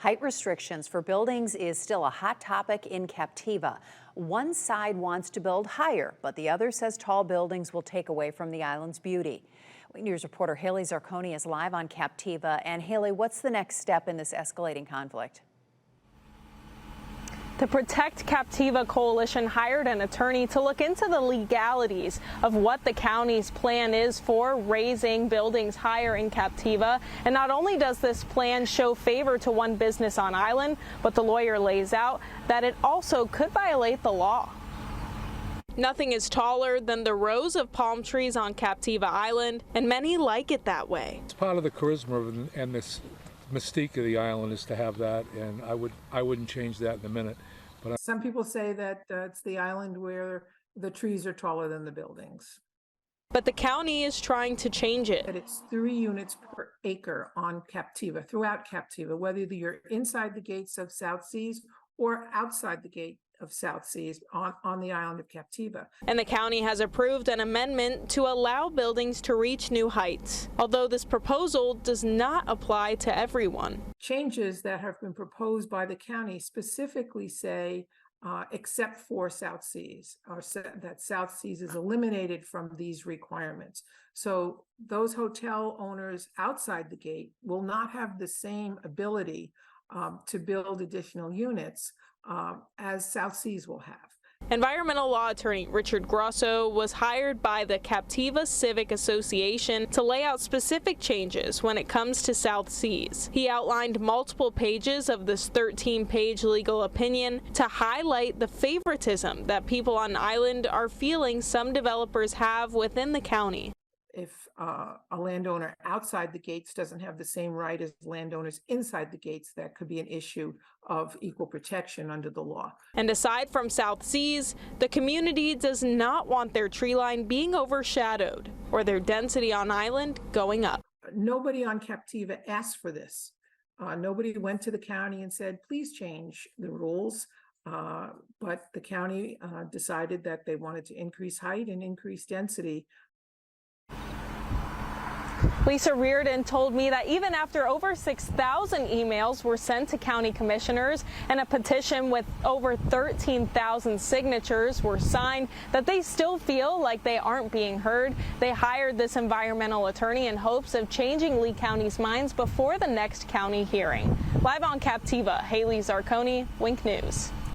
Height restrictions for buildings is still a hot topic in Captiva. One side wants to build higher, but the other says tall buildings will take away from the island's beauty. WINK News reporter Haley Zarconi is live on Captiva. And Haley, what's the next step in this escalating conflict? The Protect Captiva Coalition hired an attorney to look into the legalities of what the county's plan is for raising buildings higher in Captiva. And not only does this plan show favor to one business on island, but the lawyer lays out that it also could violate the law. Nothing is taller than the rows of palm trees on Captiva Island, and many like it that way. It's part of the charisma and this mystique of the island is to have that, and I wouldn't change that in a minute. But some people say that it's the island where the trees are taller than the buildings. But the county is trying to change it. That it's 3 units per acre on Captiva, throughout Captiva, whether you're inside the gates of South Seas or outside the gate of South Seas on the island of Captiva. And the county has approved an amendment to allow buildings to reach new heights, although this proposal does not apply to everyone. Changes that have been proposed by the county specifically say, except for South Seas, or that South Seas is eliminated from these requirements. So those hotel owners outside the gate will not have the same ability to build additional units as South Seas will have. Environmental law attorney Richard Grosso was hired by the Captiva Civic Association to lay out specific changes when it comes to South Seas. He outlined multiple pages of this 13-page legal opinion to highlight the favoritism that people on island are feeling some developers have within the county. If a landowner outside the gates doesn't have the same right as landowners inside the gates, that could be an issue of equal protection under the law. And aside from South Seas, the community does not want their tree line being overshadowed or their density on island going up. Nobody on Captiva asked for this. Nobody went to the county and said, please change the rules. But the county decided that they wanted to increase height and increase density. Lisa Reardon told me that even after over 6,000 emails were sent to county commissioners and a petition with over 13,000 signatures were signed, that they still feel like they aren't being heard. They hired this environmental attorney in hopes of changing Lee County's minds before the next county hearing. Live on Captiva, Haley Zarconi, WINK News.